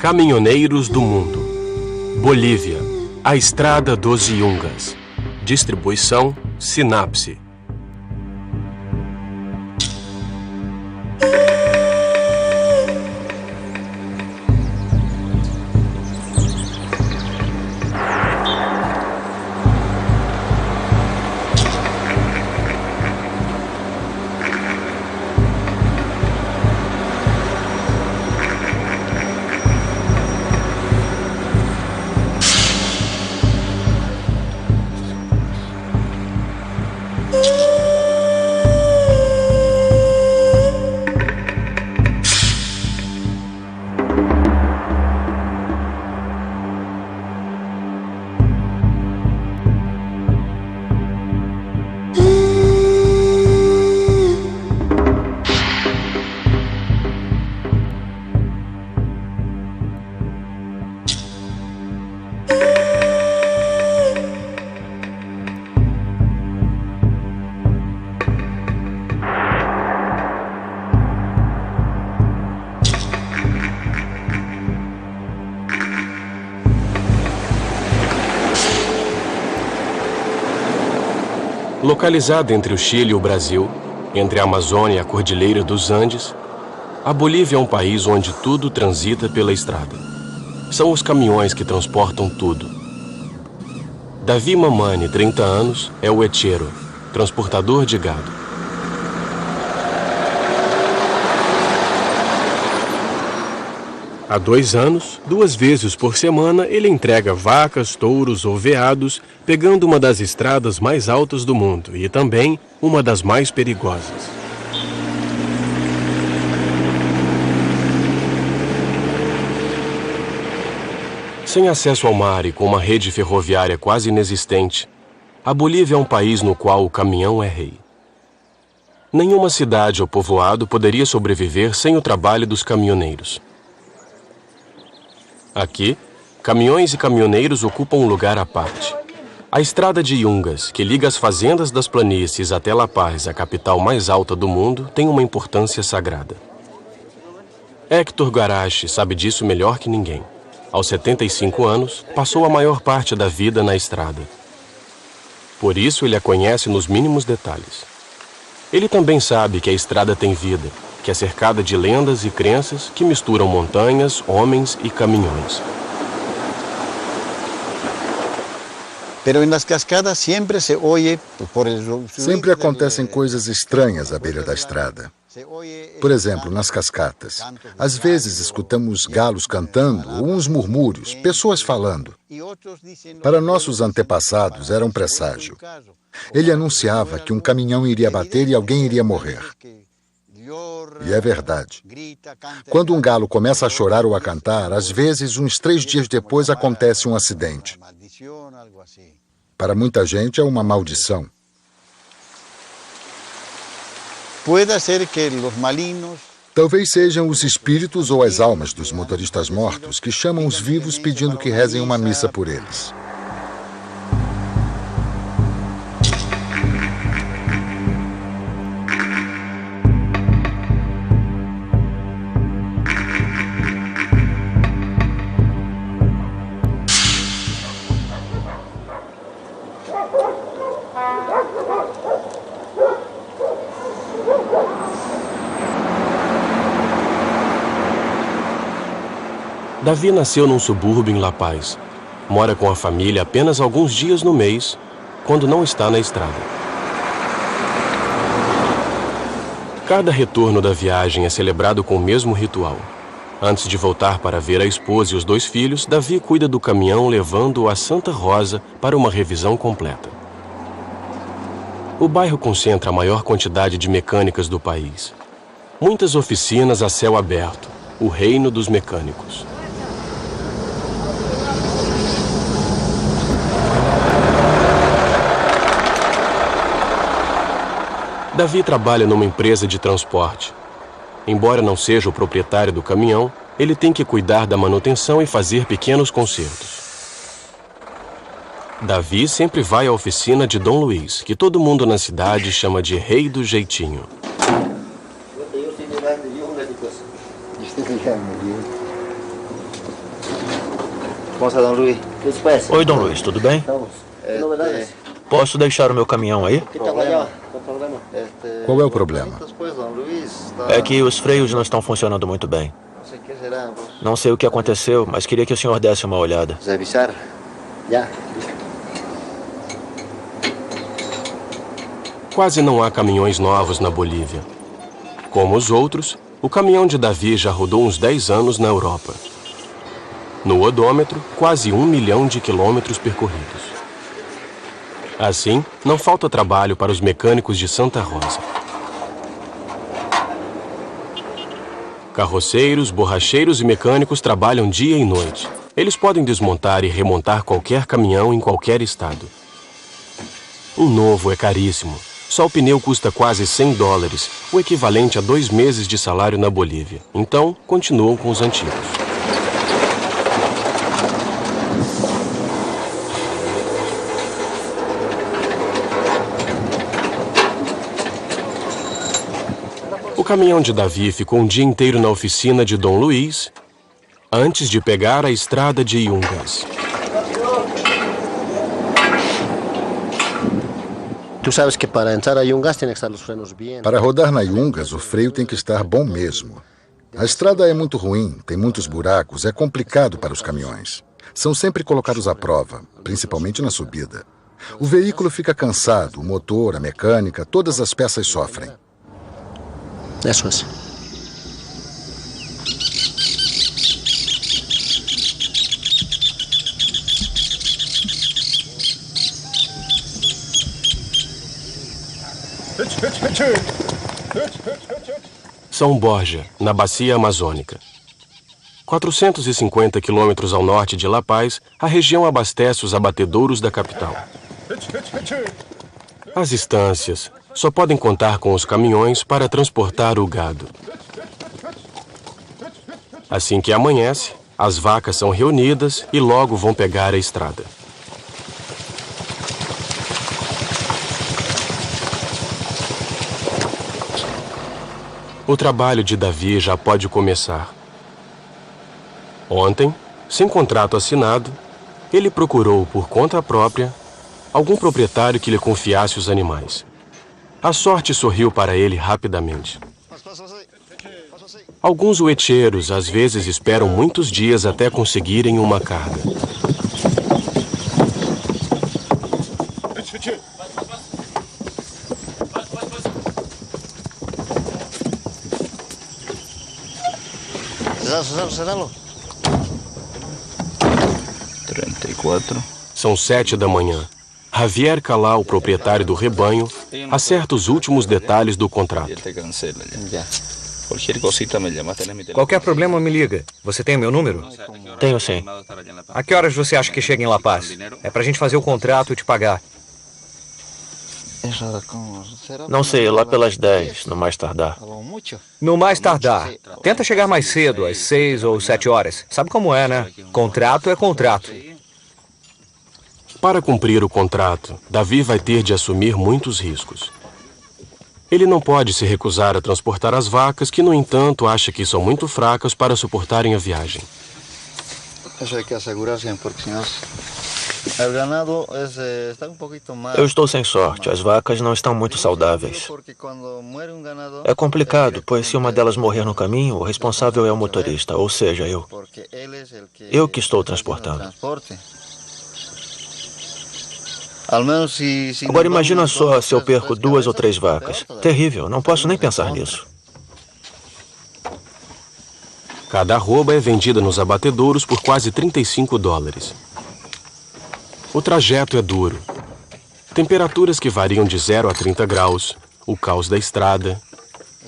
Caminhoneiros do Mundo. Bolívia, a Estrada dos Yungas. Distribuição Sinapse. Localizada entre o Chile e o Brasil, entre a Amazônia e a Cordilheira dos Andes, a Bolívia é um país onde tudo transita pela estrada. São os caminhões que transportam tudo. Davi Mamani, 30 anos, é o etchero, transportador de gado. Há 2 anos, 2 vezes por semana, ele entrega vacas, touros ou veados, pegando uma das estradas mais altas do mundo e também uma das mais perigosas. Sem acesso ao mar e com uma rede ferroviária quase inexistente, a Bolívia é um país no qual o caminhão é rei. Nenhuma cidade ou povoado poderia sobreviver sem o trabalho dos caminhoneiros. Aqui, caminhões e caminhoneiros ocupam um lugar à parte. A estrada de Yungas, que liga as fazendas das planícies até La Paz, a capital mais alta do mundo, tem uma importância sagrada. Héctor Garache sabe disso melhor que ninguém. Aos 75 anos, passou a maior parte da vida na estrada. Por isso, ele a conhece nos mínimos detalhes. Ele também sabe que a estrada tem vida, que é cercada de lendas e crenças que misturam montanhas, homens e caminhões. Sempre acontecem coisas estranhas à beira da estrada. Por exemplo, nas cascatas. Às vezes escutamos galos cantando ou uns murmúrios, pessoas falando. Para nossos antepassados era um presságio. Ele anunciava que um caminhão iria bater e alguém iria morrer. E é verdade. Quando um galo começa a chorar ou a cantar, às vezes, uns 3 dias depois, acontece um acidente. Para muita gente, é uma maldição. Talvez sejam os espíritos ou as almas dos motoristas mortos que chamam os vivos pedindo que rezem uma missa por eles. Davi nasceu num subúrbio em La Paz. Mora com a família apenas alguns dias no mês, quando não está na estrada. Cada retorno da viagem é celebrado com o mesmo ritual. Antes de voltar para ver a esposa e os 2 filhos, Davi cuida do caminhão levando-o a Santa Rosa para uma revisão completa. O bairro concentra a maior quantidade de mecânicas do país. Muitas oficinas a céu aberto, o reino dos mecânicos. Davi trabalha numa empresa de transporte. Embora não seja o proprietário do caminhão, ele tem que cuidar da manutenção e fazer pequenos consertos. Davi sempre vai à oficina de Dom Luiz, que todo mundo na cidade chama de Rei do Jeitinho. Oi, Dom Luiz, tudo bem? Posso deixar o meu caminhão aí? Qual é o problema? É que os freios não estão funcionando muito bem. Não sei o que aconteceu, mas queria que o senhor desse uma olhada. Quase não há caminhões novos na Bolívia. Como os outros, o caminhão de Davi já rodou uns 10 anos na Europa. No odômetro, quase 1 milhão de quilômetros percorridos. Assim, não falta trabalho para os mecânicos de Santa Rosa. Carroceiros, borracheiros e mecânicos trabalham dia e noite. Eles podem desmontar e remontar qualquer caminhão em qualquer estado. Um novo é caríssimo. Só o pneu custa quase $100, o equivalente a 2 meses de salário na Bolívia. Então, continuam com os antigos. O caminhão de Davi ficou um dia inteiro na oficina de Dom Luiz, antes de pegar a estrada de Yungas. Para rodar na Yungas, o freio tem que estar bom mesmo. A estrada é muito ruim, tem muitos buracos, é complicado para os caminhões. São sempre colocados à prova, principalmente na subida. O veículo fica cansado, o motor, a mecânica, todas as peças sofrem. Eso es. São Borja, na Bacia Amazônica. 450 quilômetros ao norte de La Paz, a região abastece os abatedouros da capital. As estâncias só podem contar com os caminhões para transportar o gado. Assim que amanhece, as vacas são reunidas e logo vão pegar a estrada. O trabalho de Davi já pode começar. Ontem, sem contrato assinado, ele procurou por conta própria algum proprietário que lhe confiasse os animais. A sorte sorriu para ele rapidamente. Alguns huecheiros às vezes esperam muitos dias até conseguirem uma carga. São 7 da manhã. Javier Calal, proprietário do rebanho, acerta os últimos detalhes do contrato. Qualquer problema, me liga. Você tem o meu número? Tenho sim. A que horas você acha que chega em La Paz? É pra gente fazer o contrato e te pagar. Não sei, lá pelas 10, no mais tardar. No mais tardar. Tenta chegar mais cedo, às 6 ou 7 horas. Sabe como é, né? Contrato é contrato. Para cumprir o contrato, Davi vai ter de assumir muitos riscos. Ele não pode se recusar a transportar as vacas, que, no entanto, acha que são muito fracas para suportarem a viagem. Eu estou sem sorte, as vacas não estão muito saudáveis. É complicado, pois se uma delas morrer no caminho, o responsável é o motorista, ou seja, eu. Eu que estou transportando. Agora imagina só se eu perco 2 ou 3 vacas. Terrível, não posso nem pensar nisso. Cada arroba é vendida nos abatedouros por quase $35. O trajeto é duro. Temperaturas que variam de 0 a 30 graus, o caos da estrada,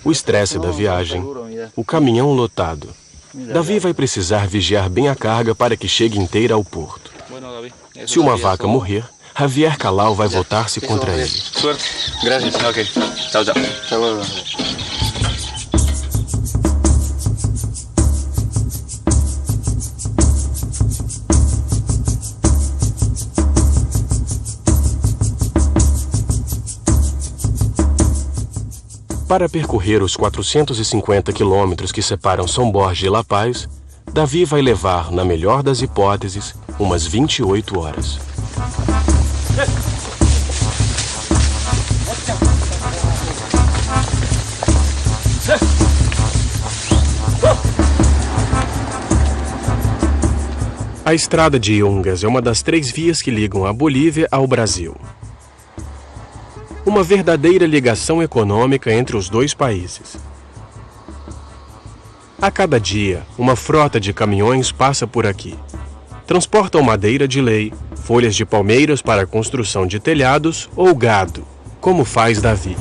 o estresse da viagem, o caminhão lotado. Davi vai precisar vigiar bem a carga para que chegue inteira ao porto. Se uma vaca morrer, Javier Calal vai voltar-se contra ele. Suerte. Gracias. Ok. Tchau, tchau. Hasta luego. Para percorrer os 450 quilômetros que separam São Borja e La Paz, Davi vai levar, na melhor das hipóteses, umas 28 horas. A estrada de Yungas é uma das 3 vias que ligam a Bolívia ao Brasil. Uma verdadeira ligação econômica entre os 2 países. A cada dia, uma frota de caminhões passa por aqui. Transportam madeira de lei, folhas de palmeiras para a construção de telhados ou gado, como faz Davi.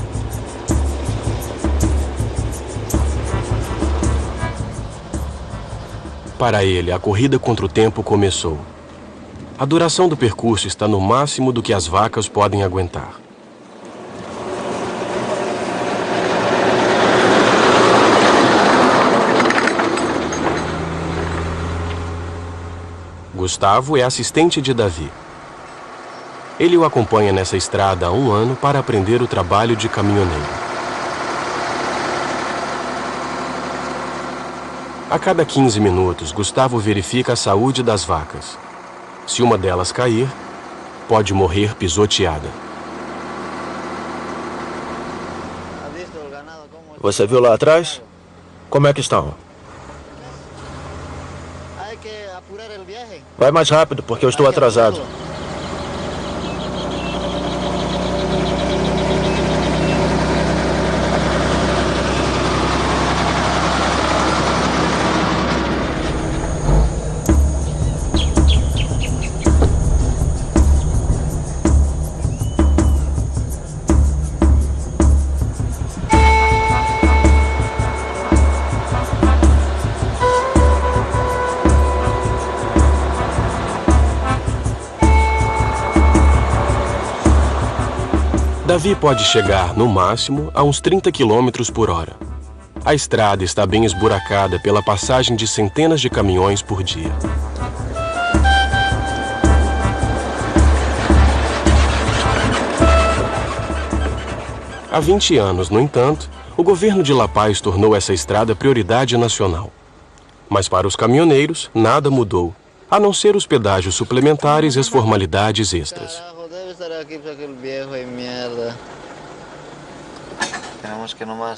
Para ele, a corrida contra o tempo começou. A duração do percurso está no máximo do que as vacas podem aguentar. Gustavo é assistente de Davi. Ele o acompanha nessa estrada há 1 ano para aprender o trabalho de caminhoneiro. A cada 15 minutos, Gustavo verifica a saúde das vacas. Se uma delas cair, pode morrer pisoteada. Você viu lá atrás? Como é que estão? Vai mais rápido, porque eu estou atrasado. Davi pode chegar, no máximo, a uns 30 km por hora. A estrada está bem esburacada pela passagem de centenas de caminhões por dia. Há 20 anos, no entanto, o governo de La Paz tornou essa estrada prioridade nacional. Mas para os caminhoneiros, nada mudou, a não ser os pedágios suplementares e as formalidades extras.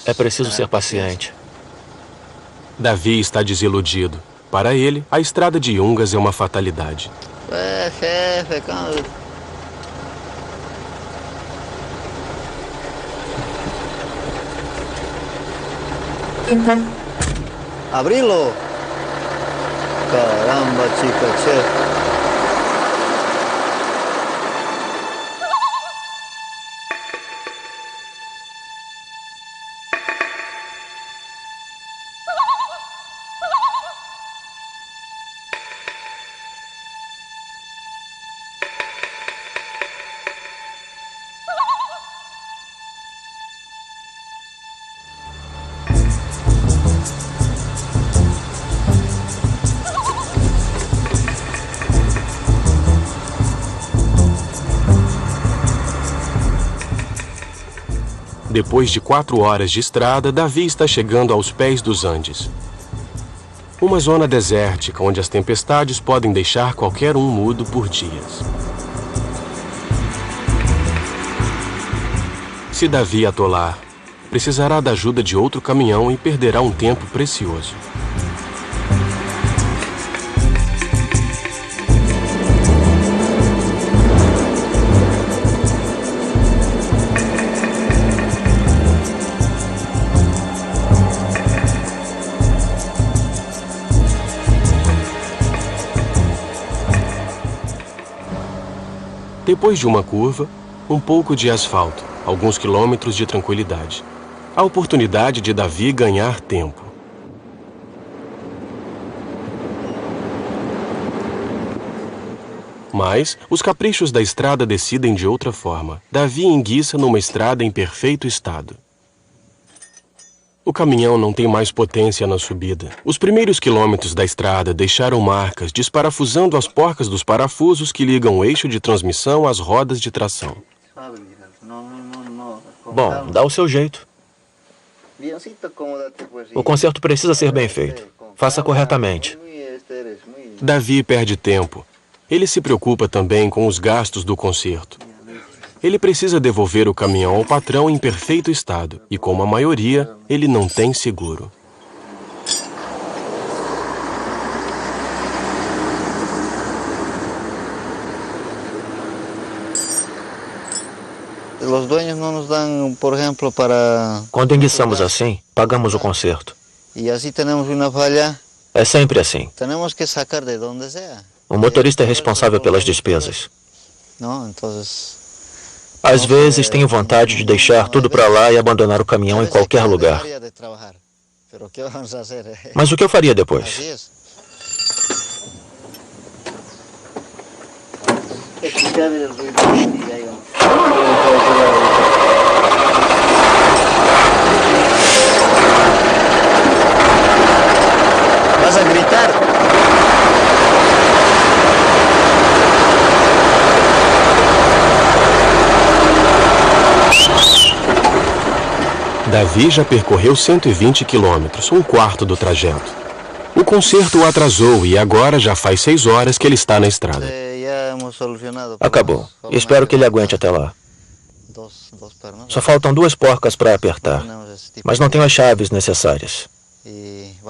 É preciso ser paciente. Davi está desiludido. Para ele, a estrada de Yungas é uma fatalidade. Abrilo. Caramba, chica, che. Depois de 4 horas de estrada, Davi está chegando aos pés dos Andes. Uma zona desértica onde as tempestades podem deixar qualquer um mudo por dias. Se Davi atolar, precisará da ajuda de outro caminhão e perderá um tempo precioso. Depois de uma curva, um pouco de asfalto, alguns quilômetros de tranquilidade. A oportunidade de Davi ganhar tempo. Mas os caprichos da estrada decidem de outra forma. Davi enguiça numa estrada em perfeito estado. O caminhão não tem mais potência na subida. Os primeiros quilômetros da estrada deixaram marcas, desparafusando as porcas dos parafusos que ligam o eixo de transmissão às rodas de tração. Bom, dá o seu jeito. O conserto precisa ser bem feito. Faça corretamente. Davi perde tempo. Ele se preocupa também com os gastos do conserto. Ele precisa devolver o caminhão ao patrão em perfeito estado e, como a maioria, ele não tem seguro. Os dueños não nos dão, por exemplo, para... Quando enguiçamos assim, pagamos o conserto. E assim temos uma falha. É sempre assim. Temos que sacar de onde seja. O motorista é responsável pelas despesas. Não, então... Às vezes tenho vontade de deixar tudo para lá e abandonar o caminhão em qualquer lugar. Mas o que eu faria depois? Vas a gritar. Davi já percorreu 120 quilômetros, um quarto do trajeto. O conserto o atrasou e agora já faz 6 horas que ele está na estrada. Acabou. Espero que ele aguente até lá. Só faltam 2 porcas para apertar, mas não tenho as chaves necessárias.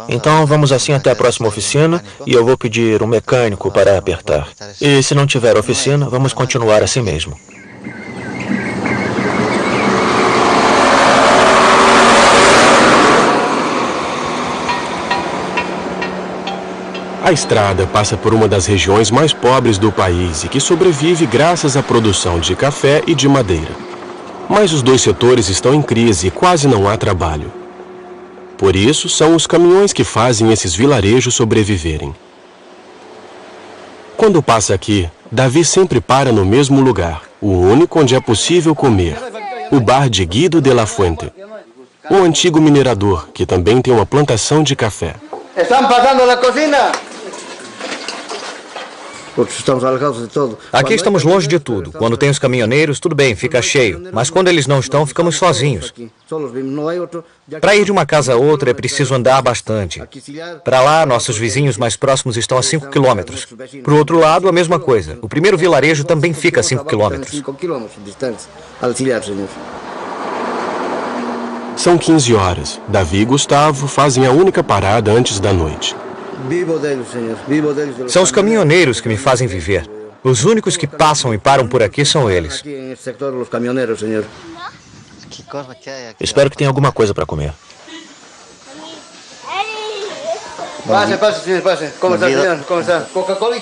Então vamos assim até a próxima oficina e eu vou pedir um mecânico para apertar. E se não tiver oficina, vamos continuar assim mesmo. A estrada passa por uma das regiões mais pobres do país e que sobrevive graças à produção de café e de madeira. Mas os 2 setores estão em crise e quase não há trabalho. Por isso, são os caminhões que fazem esses vilarejos sobreviverem. Quando passa aqui, Davi sempre para no mesmo lugar, o único onde é possível comer, o bar de Guido de la Fuente, um antigo minerador que também tem uma plantação de café. Estão passando na cozinha? Aqui estamos longe de tudo. Quando tem os caminhoneiros, tudo bem, fica cheio. Mas quando eles não estão, ficamos sozinhos. Para ir de uma casa a outra é preciso andar bastante. Para lá, nossos vizinhos mais próximos estão a 5 quilômetros. Para o outro lado, a mesma coisa. O primeiro vilarejo também fica a 5 quilômetros. São 15 horas. Davi e Gustavo fazem a única parada antes da noite. São os caminhoneiros que me fazem viver. Os únicos que passam e param por aqui são eles. Espero que tenha alguma coisa para comer. Como está, senhor? Como está? Coca-Cola?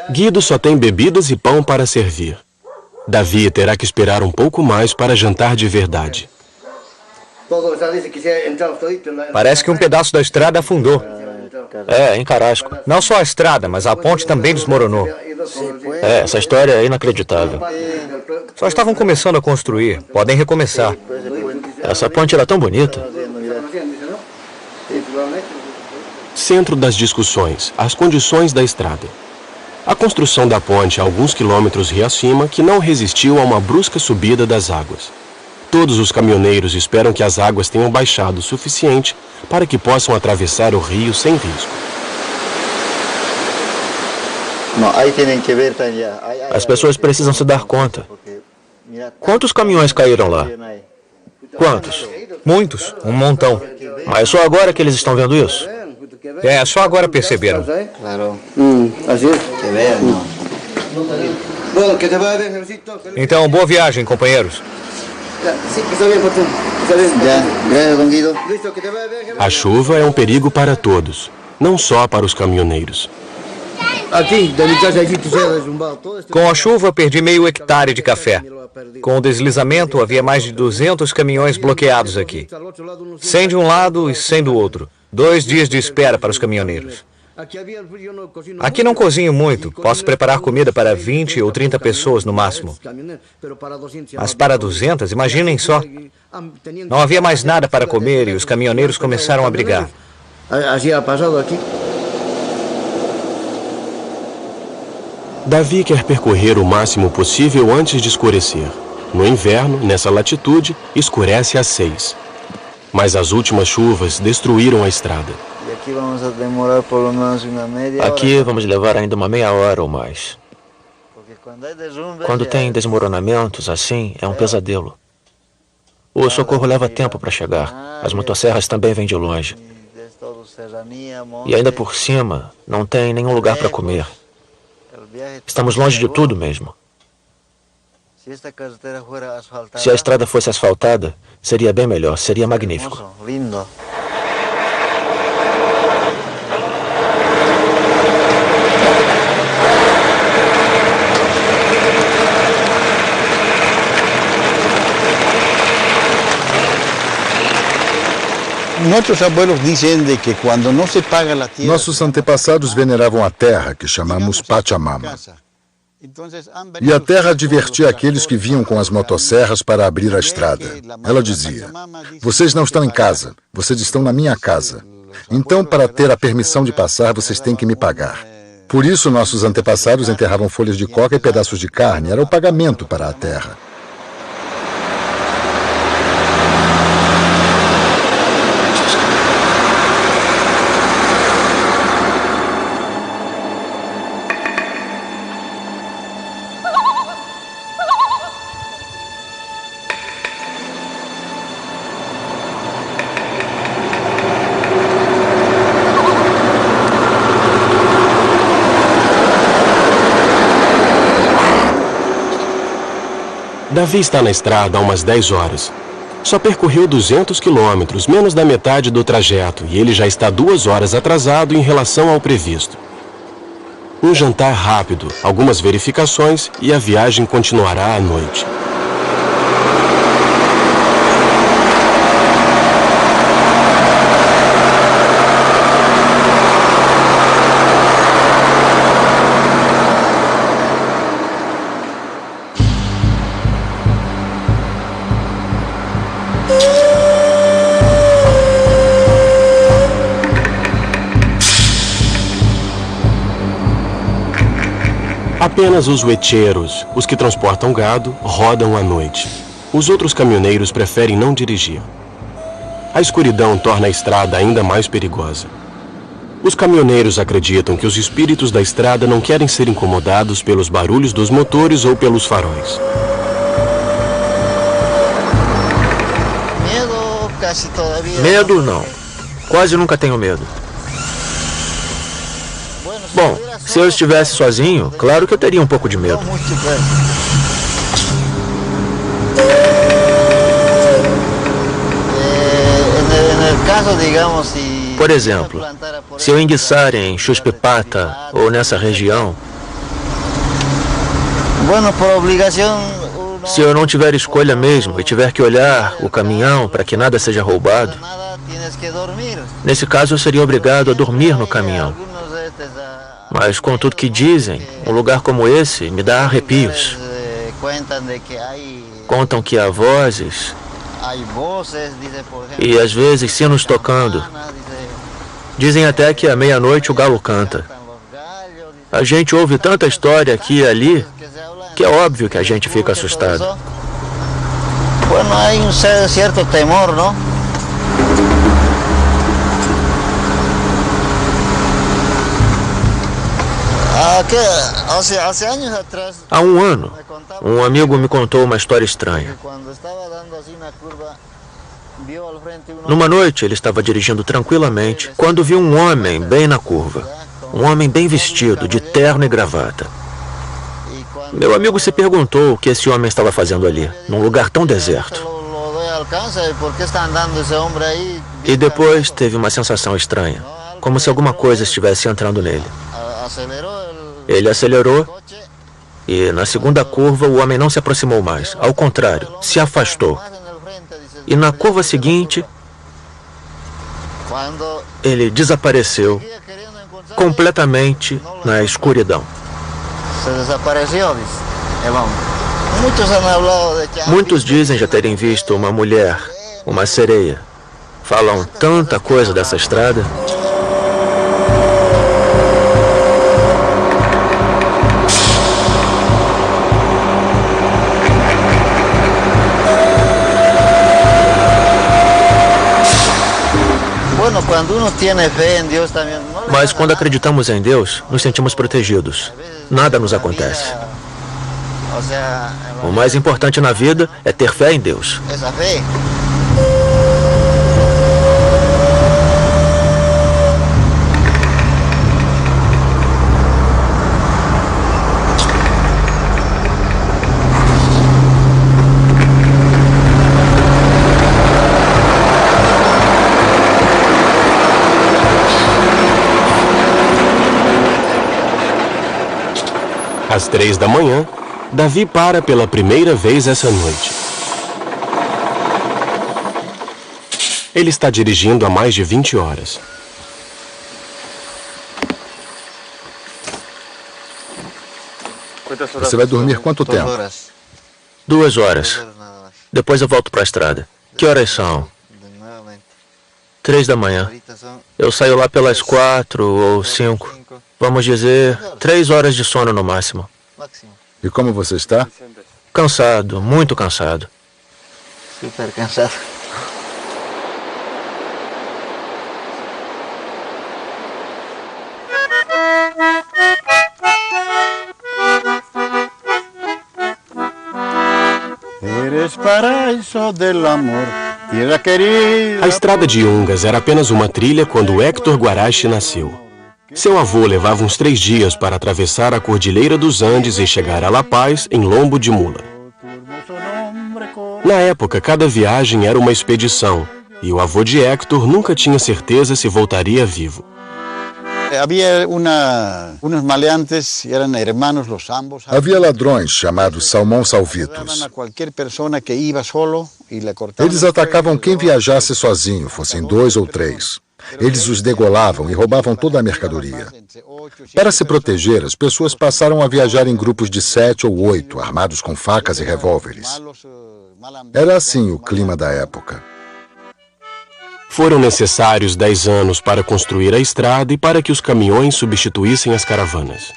Guido só tem bebidas e pão para servir. Davi terá que esperar um pouco mais para jantar de verdade. Parece que um pedaço da estrada afundou. É, em Carrasco. Não só a estrada, mas a ponte também desmoronou. É, essa história é inacreditável. Só estavam começando a construir. Podem recomeçar. Essa ponte era tão bonita. Centro das discussões, as condições da estrada. A construção da ponte a alguns quilômetros rio acima que não resistiu a uma brusca subida das águas. Todos os caminhoneiros esperam que as águas tenham baixado o suficiente para que possam atravessar o rio sem risco. As pessoas precisam se dar conta. Quantos caminhões caíram lá? Quantos? Muitos, um montão. Mas só agora que eles estão vendo isso? É, só agora perceberam. Então, boa viagem, companheiros. A chuva é um perigo para todos, não só para os caminhoneiros. Com a chuva, perdi meio hectare de café. Com o deslizamento, havia mais de 200 caminhões bloqueados aqui. 100 de um lado e 100 do outro. 2 dias de espera para os caminhoneiros. Aqui não cozinho muito. Posso preparar comida para 20 ou 30 pessoas no máximo. Mas para 200, imaginem só. Não havia mais nada para comer e os caminhoneiros começaram a brigar. Davi quer percorrer o máximo possível antes de escurecer. No inverno, nessa latitude, escurece às 6. Mas as últimas chuvas destruíram a estrada. Aqui vamos levar ainda uma meia hora ou mais. Quando tem desmoronamentos assim, é um pesadelo. O socorro leva tempo para chegar. As motosserras também vêm de longe. E ainda por cima, não tem nenhum lugar para comer. Estamos longe de tudo mesmo. Se a estrada fosse asfaltada, seria bem melhor, seria magnífico. Nossos antepassados veneravam a terra, que chamamos Pachamama. E a terra advertia aqueles que vinham com as motosserras para abrir a estrada. Ela dizia: vocês não estão em casa, vocês estão na minha casa. Então, para ter a permissão de passar, vocês têm que me pagar. Por isso, nossos antepassados enterravam folhas de coca e pedaços de carne. Era o pagamento para a terra. Davi está na estrada há umas 10 horas. Só percorreu 200 quilômetros, menos da metade do trajeto, e ele já está 2 horas atrasado em relação ao previsto. Um jantar rápido, algumas verificações e a viagem continuará à noite. Apenas os huecheiros, os que transportam gado, rodam à noite. Os outros caminhoneiros preferem não dirigir. A escuridão torna a estrada ainda mais perigosa. Os caminhoneiros acreditam que os espíritos da estrada não querem ser incomodados pelos barulhos dos motores ou pelos faróis. Medo, não. Quase nunca tenho medo. Bom, se eu estivesse sozinho, claro que eu teria um pouco de medo. Por exemplo, se eu enguiçar em Xuxpipata ou nessa região, se eu não tiver escolha mesmo e tiver que olhar o caminhão para que nada seja roubado, nesse caso eu seria obrigado a dormir no caminhão. Mas com tudo que dizem, um lugar como esse me dá arrepios. Contam que há vozes e às vezes sinos tocando. Dizem até que à meia-noite o galo canta. A gente ouve tanta história aqui e ali que é óbvio que a gente fica assustado. Bueno, hay un cierto temor, ¿no? Há um ano, um amigo me contou uma história estranha. Numa noite, ele estava dirigindo tranquilamente quando viu um homem bem na curva. Um homem bem vestido, de terno e gravata. Meu amigo se perguntou o que esse homem estava fazendo ali, num lugar tão deserto. E depois teve uma sensação estranha, como se alguma coisa estivesse entrando nele. Ele acelerou e, na segunda curva, o homem não se aproximou mais. Ao contrário, se afastou. E na curva seguinte, ele desapareceu completamente na escuridão. Muitos dizem já terem visto uma mulher, uma sereia. Falam tanta coisa dessa estrada. Mas quando acreditamos em Deus, nos sentimos protegidos. Nada nos acontece. O mais importante na vida é ter fé em Deus. Às 3 da manhã, Davi para pela primeira vez essa noite. Ele está dirigindo há mais de 20 horas. Você vai dormir quanto tempo? 2 horas. Depois eu volto para a estrada. Que horas são? 3 da manhã. Eu saio lá pelas 4 ou 5. Vamos dizer, 3 horas de sono no máximo. E como você está? Cansado, muito cansado. Super cansado. Eres paraíso del amor, tierra querida. A estrada de Yungas era apenas uma trilha quando Héctor Guarachi nasceu. Seu avô levava uns 3 dias para atravessar a Cordilheira dos Andes e chegar a La Paz em lombo de mula. Na época, cada viagem era uma expedição, e o avô de Héctor nunca tinha certeza se voltaria vivo. Havia ladrões chamados Salmão Salvitos. Eles atacavam quem viajasse sozinho, fossem 2 ou 3. Eles os degolavam e roubavam toda a mercadoria. Para se proteger, as pessoas passaram a viajar em grupos de 7 ou 8, armados com facas e revólveres. Era assim o clima da época. Foram necessários 10 anos para construir a estrada e para que os caminhões substituíssem as caravanas.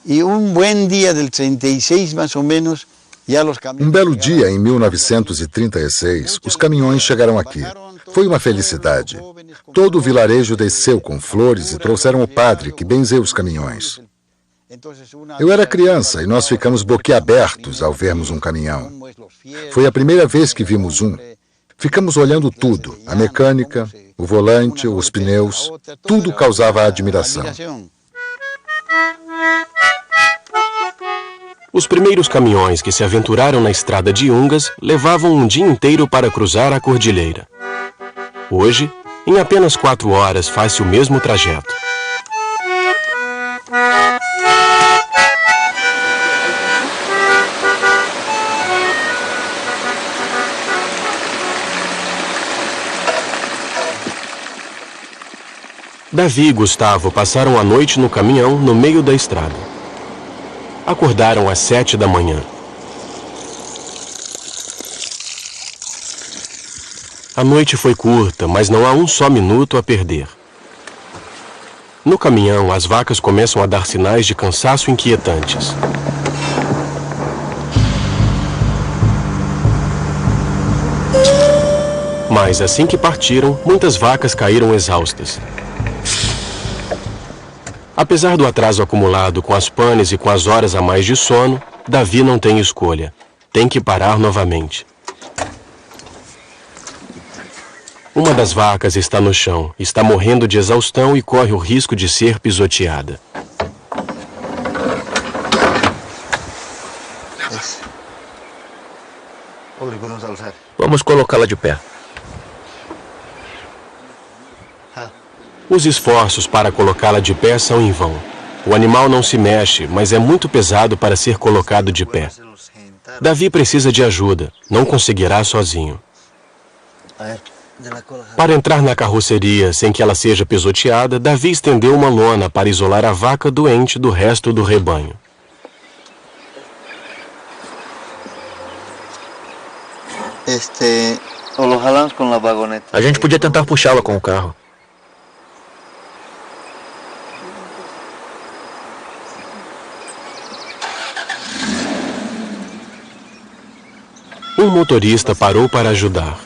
E um bom dia del 36, mais ou menos. Um belo dia, em 1936, os caminhões chegaram aqui. Foi uma felicidade. Todo o vilarejo desceu com flores e trouxeram o padre, que benzeu os caminhões. Eu era criança e nós ficamos boquiabertos ao vermos um caminhão. Foi a primeira vez que vimos um. Ficamos olhando tudo, a mecânica, o volante, os pneus, tudo causava admiração. Os primeiros caminhões que se aventuraram na estrada de Yungas levavam um dia inteiro para cruzar a cordilheira. Hoje, em apenas 4 horas, faz-se o mesmo trajeto. Davi e Gustavo passaram a noite no caminhão no meio da estrada. Acordaram às 7 da manhã. A noite foi curta, mas não há um só minuto a perder. No caminhão, as vacas começam a dar sinais de cansaço inquietantes. Mas assim que partiram, muitas vacas caíram exaustas. Apesar do atraso acumulado com as panes e com as horas a mais de sono, Davi não tem escolha. Tem que parar novamente. Uma das vacas está no chão, está morrendo de exaustão e corre o risco de ser pisoteada. Vamos colocá-la de pé. Os esforços para colocá-la de pé são em vão. O animal não se mexe, mas é muito pesado para ser colocado de pé. Davi precisa de ajuda, não conseguirá sozinho. Para entrar na carroceria sem que ela seja pisoteada, Davi estendeu uma lona para isolar a vaca doente do resto do rebanho. A gente podia tentar puxá-la com o carro. Um motorista parou para ajudar.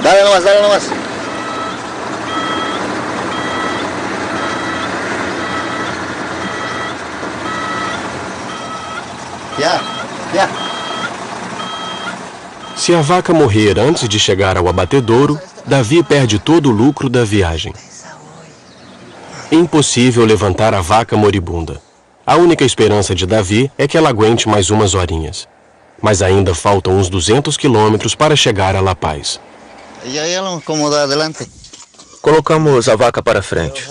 Dale nomás, dale nomás. Já. Se a vaca morrer antes de chegar ao abatedouro, Davi perde todo o lucro da viagem. Impossível levantar a vaca moribunda. A única esperança de Davi é que ela aguente mais umas horinhas. Mas ainda faltam uns 200 quilômetros para chegar a La Paz. Colocamos a vaca para frente.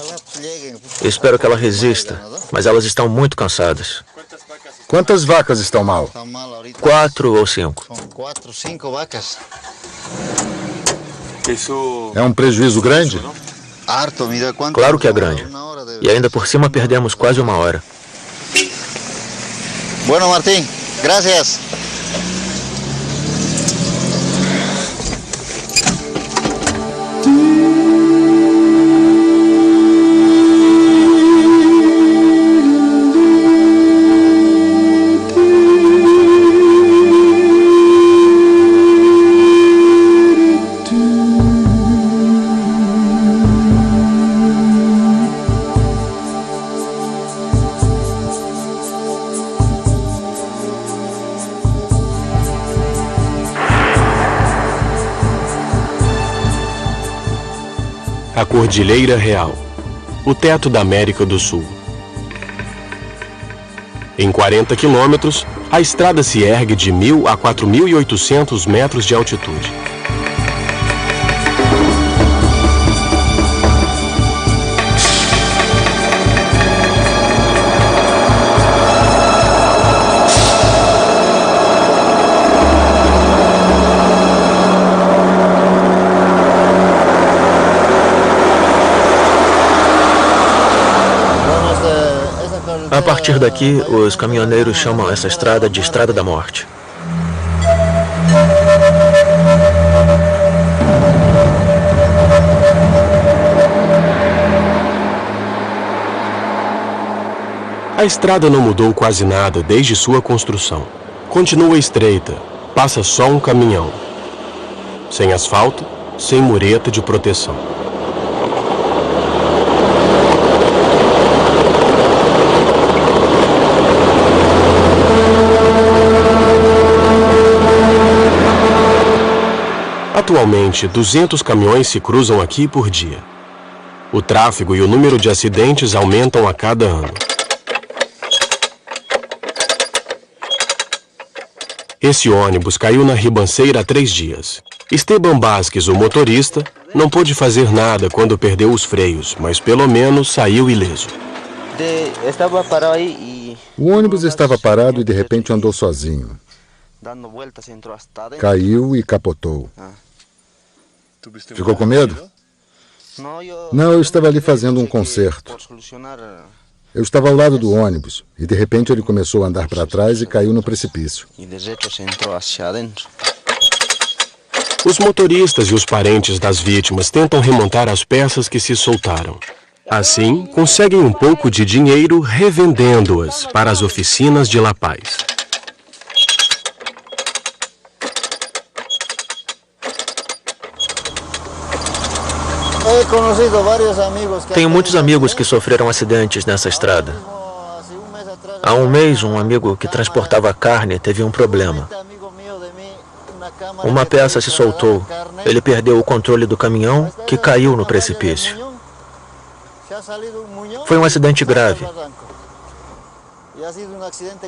Espero que ela resista, mas elas estão muito cansadas. Quantas vacas estão mal? 4 ou 5. 4, 5 vacas. É um prejuízo grande? Claro que é grande. E ainda por cima perdemos quase 1 hora. Bueno, Martín, gracias. A Cordilheira Real, o teto da América do Sul. Em 40 quilômetros, a estrada se ergue de 1.000 a 4.800 metros de altitude. A partir daqui, os caminhoneiros chamam essa estrada de Estrada da Morte. A estrada não mudou quase nada desde sua construção. Continua estreita, passa só um caminhão. Sem asfalto, sem mureta de proteção. Atualmente, 200 caminhões se cruzam aqui por dia. O tráfego e o número de acidentes aumentam a cada ano. Esse ônibus caiu na ribanceira há 3 dias. Esteban Vázquez, o motorista, não pôde fazer nada quando perdeu os freios, mas pelo menos saiu ileso. O ônibus estava parado e de repente andou sozinho. Caiu e capotou. Ficou com medo? Não, eu estava ali fazendo um concerto. Eu estava ao lado do ônibus e de repente ele começou a andar para trás e caiu no precipício. Os motoristas e os parentes das vítimas tentam remontar as peças que se soltaram. Assim, conseguem um pouco de dinheiro revendendo-as para as oficinas de La Paz. Tenho muitos amigos que sofreram acidentes nessa estrada. Há um mês, um amigo que transportava carne teve um problema. Uma peça se soltou. Ele perdeu o controle do caminhão, que caiu no precipício. Foi um acidente grave.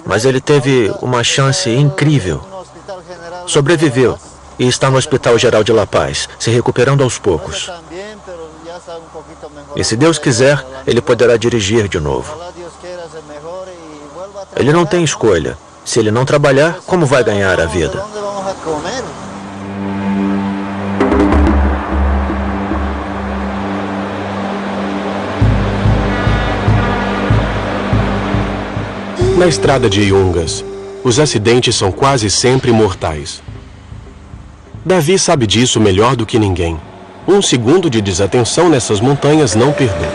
Mas ele teve uma chance incrível. Sobreviveu e está no Hospital Geral de La Paz, se recuperando aos poucos. E se Deus quiser, ele poderá dirigir de novo. Ele não tem escolha. Se ele não trabalhar, como vai ganhar a vida? Na estrada de Yungas, os acidentes são quase sempre mortais. Davi sabe disso melhor do que ninguém. 1 segundo de desatenção nessas montanhas não perdoa.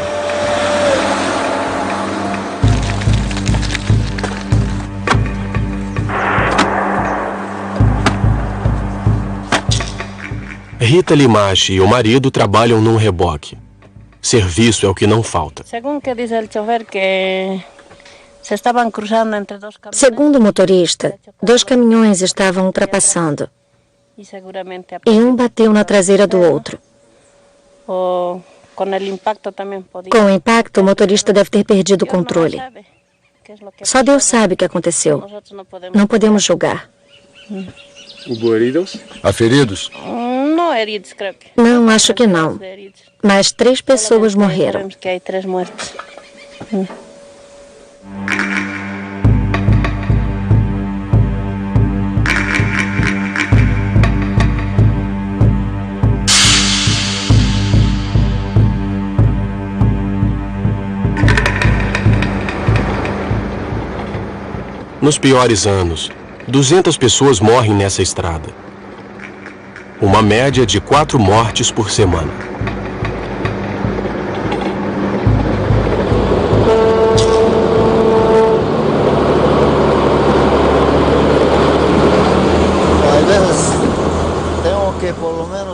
Rita Limache e o marido trabalham num reboque. Serviço é o que não falta. Segundo o motorista, 2 caminhões estavam ultrapassando e um bateu na traseira do outro. Com o impacto, o motorista deve ter perdido o controle. Só Deus sabe o que aconteceu. Não podemos julgar. Há feridos? Não, acho que não. Mas 3 pessoas morreram. Nos piores anos, 200 pessoas morrem nessa estrada. Uma média de 4 mortes por semana.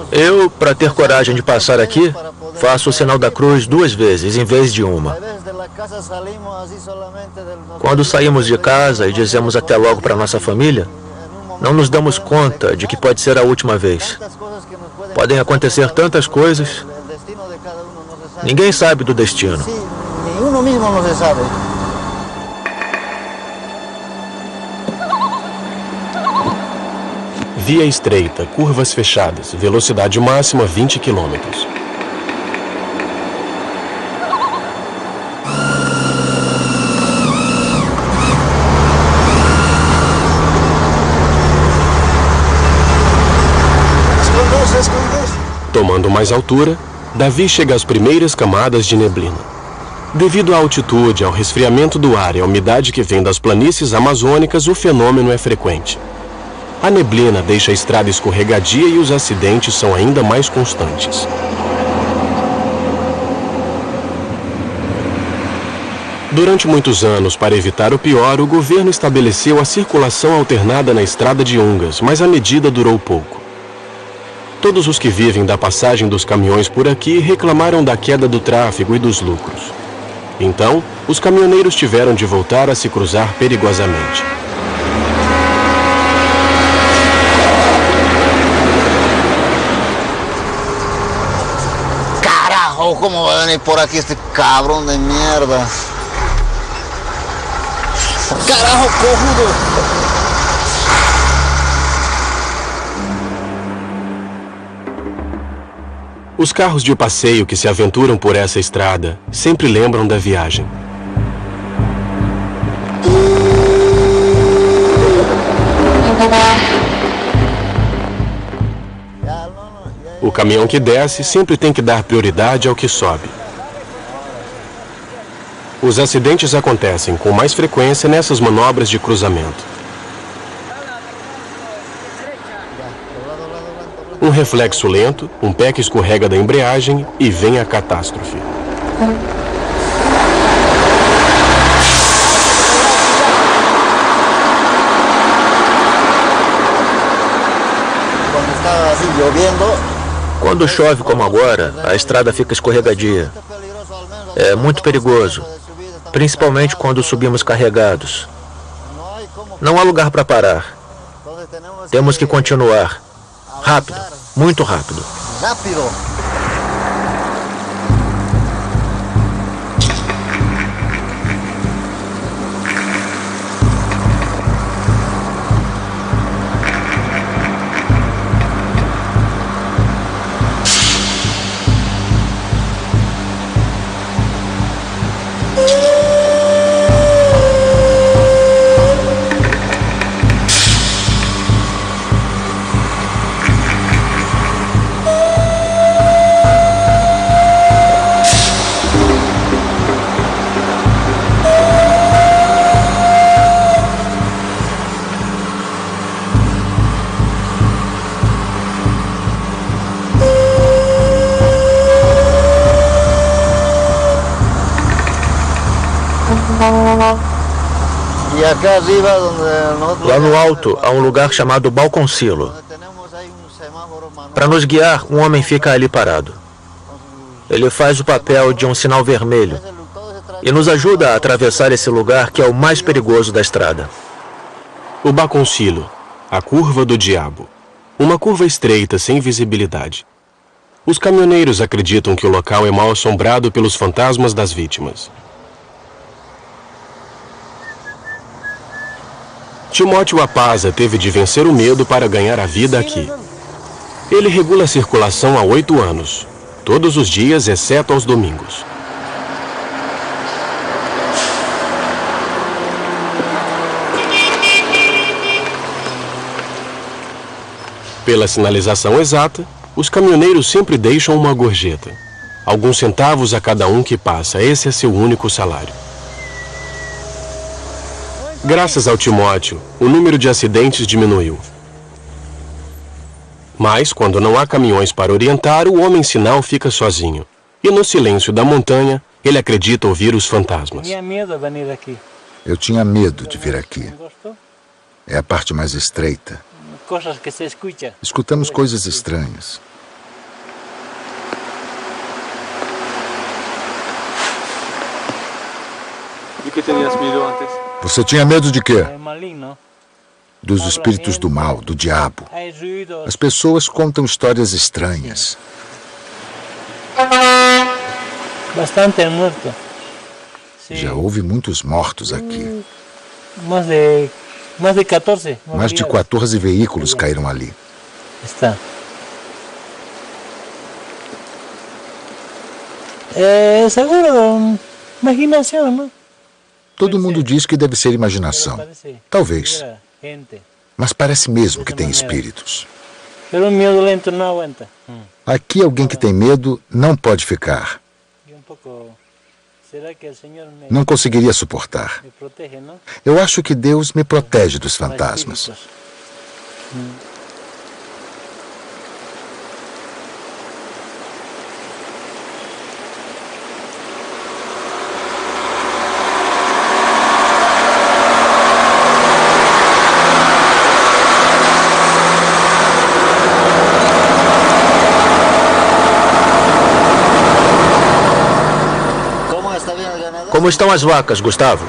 Eu, para ter coragem de passar aqui, faço o sinal da cruz 2 vezes, em vez de uma. Quando saímos de casa e dizemos até logo para nossa família, não nos damos conta de que pode ser a última vez. Podem acontecer tantas coisas. Ninguém sabe do destino. Via estreita, curvas fechadas, velocidade máxima 20 km. Tomando mais altura, Davi chega às primeiras camadas de neblina. Devido à altitude, ao resfriamento do ar e à umidade que vem das planícies amazônicas, o fenômeno é frequente. A neblina deixa a estrada escorregadia e os acidentes são ainda mais constantes. Durante muitos anos, para evitar o pior, o governo estabeleceu a circulação alternada na estrada de Ungas, mas a medida durou pouco. Todos os que vivem da passagem dos caminhões por aqui reclamaram da queda do tráfego e dos lucros. Então, os caminhoneiros tiveram de voltar a se cruzar perigosamente. Carajo, como vai venir por aqui este cabrão de merda? Carajo, cojudo! Os carros de passeio que se aventuram por essa estrada sempre lembram da viagem. O caminhão que desce sempre tem que dar prioridade ao que sobe. Os acidentes acontecem com mais frequência nessas manobras de cruzamento. Um reflexo lento, um pé que escorrega da embreagem e vem a catástrofe. Quando chove como agora, a estrada fica escorregadia. É muito perigoso, principalmente quando subimos carregados. Não há lugar para parar. Temos que continuar. Rápido, muito rápido. Rápido. Lá no alto há um lugar chamado Balconcilo. Para nos guiar, um homem fica ali parado. Ele faz o papel de um sinal vermelho e nos ajuda a atravessar esse lugar que é o mais perigoso da estrada. O Baconcilo, a curva do diabo. Uma curva estreita sem visibilidade. Os caminhoneiros acreditam que o local é mal assombrado pelos fantasmas das vítimas. Timóteo Apaza teve de vencer o medo para ganhar a vida aqui. Ele regula a circulação há 8 anos, todos os dias exceto aos domingos. Pela sinalização exata, os caminhoneiros sempre deixam uma gorjeta. Alguns centavos a cada um que passa, esse é seu único salário. Graças ao Timóteo, o número de acidentes diminuiu. Mas, quando não há caminhões para orientar, o homem sinal fica sozinho. E no silêncio da montanha, ele acredita ouvir os fantasmas. Eu tinha medo de vir aqui. É a parte mais estreita. Escutamos coisas estranhas. ¿Y qué tenías miedo antes? Você tinha medo de quê? Dos espíritos do mal, do diabo. As pessoas contam histórias estranhas. Já houve muitos mortos aqui. Mais de 14 veículos caíram ali. É seguro, imaginação, não? Todo mundo diz que deve ser imaginação. Talvez. Mas parece mesmo que tem espíritos. Aqui alguém que tem medo não pode ficar. Não conseguiria suportar. Eu acho que Deus me protege dos fantasmas. Como estão as vacas, Gustavo?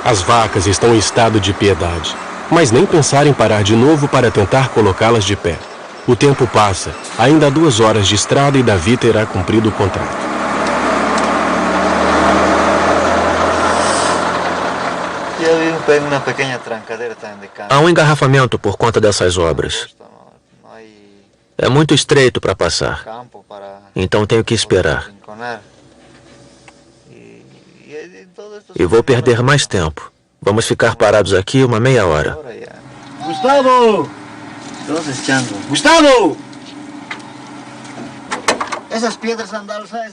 As vacas estão em estado de piedade, mas nem pensar em parar de novo para tentar colocá-las de pé. O tempo passa, ainda há 2 horas de estrada e Davi terá cumprido o contrato. Há um engarrafamento por conta dessas obras. É muito estreito para passar. Então tenho que esperar. E vou perder mais tempo. Vamos ficar parados aqui uma meia hora. Gustavo! Gustavo!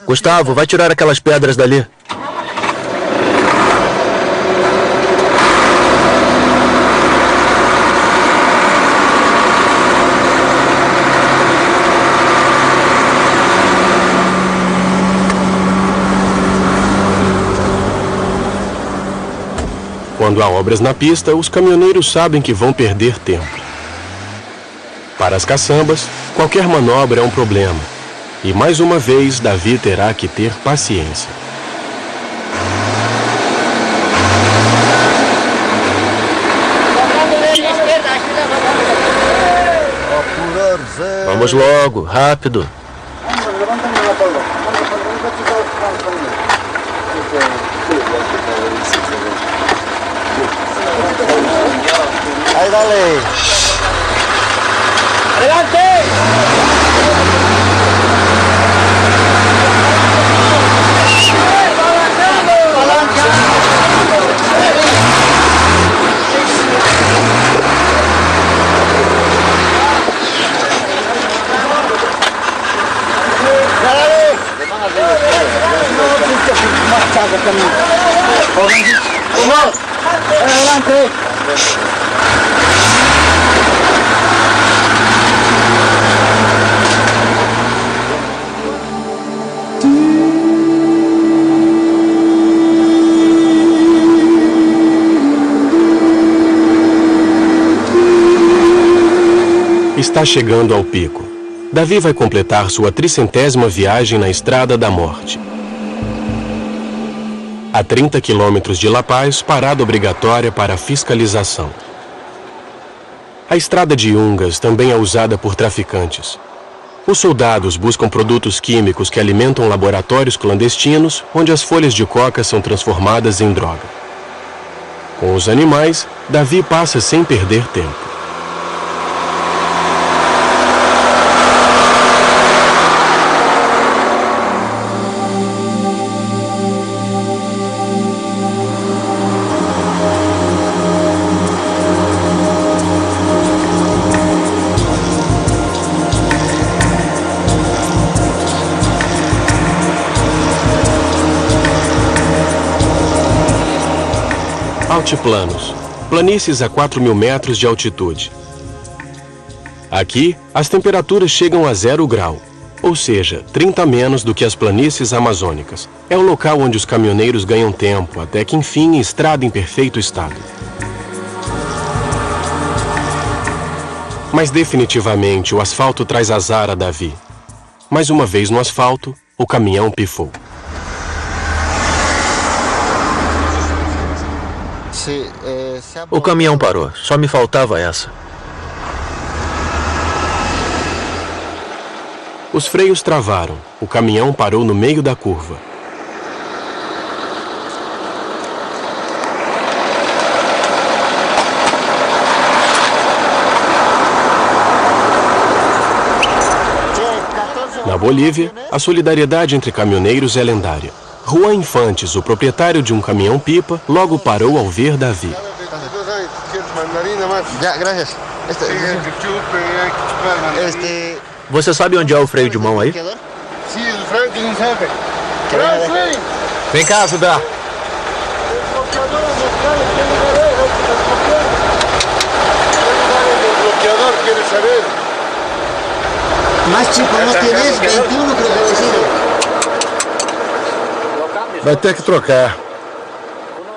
Gustavo, vai tirar aquelas pedras dali. Quando há obras na pista, os caminhoneiros sabem que vão perder tempo. Para as caçambas, qualquer manobra é um problema. E mais uma vez, Davi terá que ter paciência. Vamos logo, rápido. Aí, dale. Adelante. Adelante. Está chegando ao pico. Davi vai completar sua 300ª viagem na Estrada da Morte. A 30 quilômetros de La Paz, parada obrigatória para fiscalização. A Estrada de Yungas também é usada por traficantes. Os soldados buscam produtos químicos que alimentam laboratórios clandestinos, onde as folhas de coca são transformadas em droga. Com os animais, Davi passa sem perder tempo. Altiplanos, planícies a 4.000 metros de altitude. Aqui, as temperaturas chegam a 0 grau, ou seja, 30 menos do que as planícies amazônicas. É o local onde os caminhoneiros ganham tempo, até que enfim, estrada em perfeito estado. Mas definitivamente o asfalto traz azar a Davi. Mais uma vez no asfalto, o caminhão pifou. O caminhão parou. Só me faltava essa. Os freios travaram. O caminhão parou no meio da curva. Na Bolívia, a solidariedade entre caminhoneiros é lendária. Juan Infantes, o proprietário de um caminhão-pipa, logo parou ao ver Davi. Você sabe onde é o freio de mão aí? Vem cá ajudar. Más chico no tienes, 21 creo que decir. Vai ter que trocar.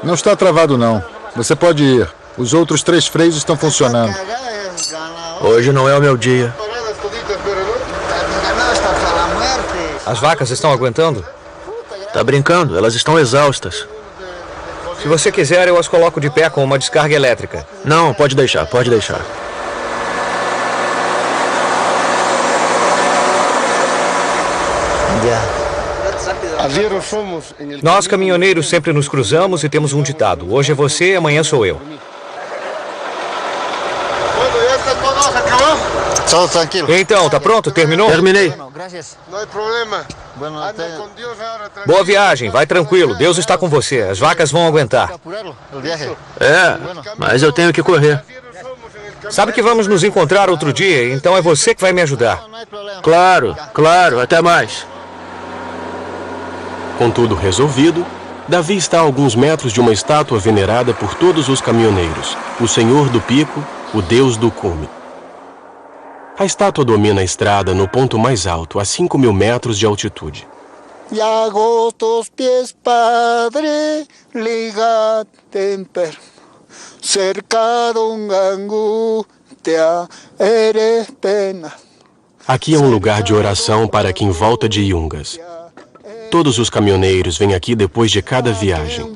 Não está travado, não. Você pode ir. Os outros 3 freios estão funcionando. Hoje não é o meu dia. As vacas estão aguentando? Tá brincando? Elas estão exaustas. Se você quiser, eu as coloco de pé com uma descarga elétrica. Não, pode deixar, pode deixar. Nós, caminhoneiros, sempre nos cruzamos e temos um ditado. Hoje é você, amanhã sou eu. Então, tá pronto? Terminou? Terminei. Boa viagem, vai tranquilo. Deus está com você. As vacas vão aguentar. É, mas eu tenho que correr. Sabe que vamos nos encontrar outro dia, então é você que vai me ajudar. Claro, claro. Até mais. Com tudo resolvido, Davi está a alguns metros de uma estátua venerada por todos os caminhoneiros, o Senhor do Pico, o Deus do Cume. A estátua domina a estrada no ponto mais alto, a 5.000 metros de altitude. Aqui é um lugar de oração para quem volta de Yungas. Todos os caminhoneiros vêm aqui depois de cada viagem.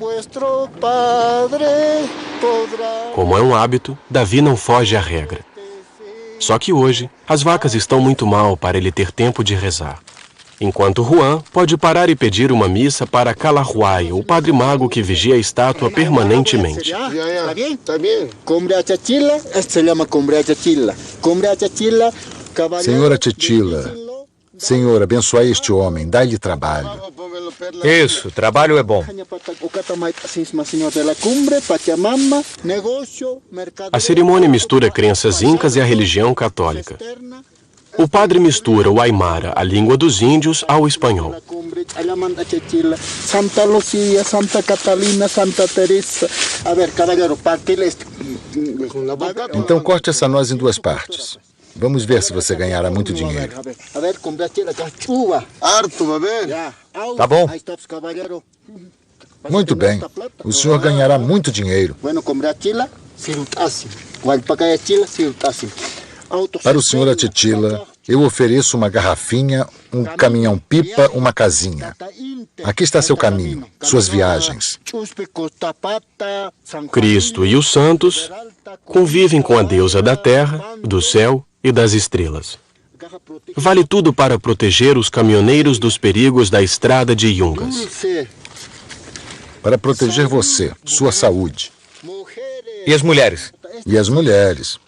Como é um hábito, Davi não foge à regra. Só que hoje, as vacas estão muito mal para ele ter tempo de rezar. Enquanto Juan pode parar e pedir uma missa para Calahuay, o padre mago que vigia a estátua permanentemente. Senhora Titila, Senhor, abençoai este homem, dai-lhe trabalho. Isso, trabalho é bom. A cerimônia mistura crenças incas e a religião católica. O padre mistura o aimara, a língua dos índios, ao espanhol. Santa Lucia, Santa Catalina, Santa Teresa. A ver, caballero, para que les... Então corte essa noz em 2 partes. Vamos ver se você ganhará muito dinheiro. Tá bom. Muito bem. O senhor ganhará muito dinheiro. Para o Sr. Atitila, eu ofereço uma garrafinha, um caminhão-pipa, uma casinha. Aqui está seu caminho, suas viagens. Cristo e os santos convivem com a deusa da terra, do céu e das estrelas. Vale tudo para proteger os caminhoneiros dos perigos da estrada de Yungas. Para proteger você, sua saúde. E as mulheres? E as mulheres.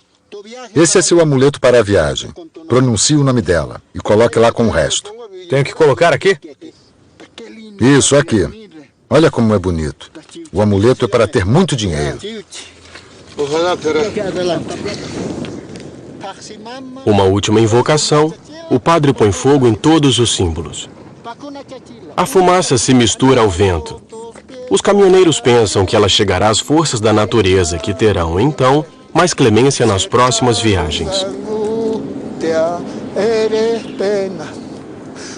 Esse é seu amuleto para a viagem. Pronuncie o nome dela e coloque lá com o resto. Tenho que colocar aqui? Isso, aqui. Olha como é bonito. O amuleto é para ter muito dinheiro. Uma última invocação, o padre põe fogo em todos os símbolos. A fumaça se mistura ao vento. Os caminhoneiros pensam que ela chegará às forças da natureza, que terão, então, mais clemência nas próximas viagens.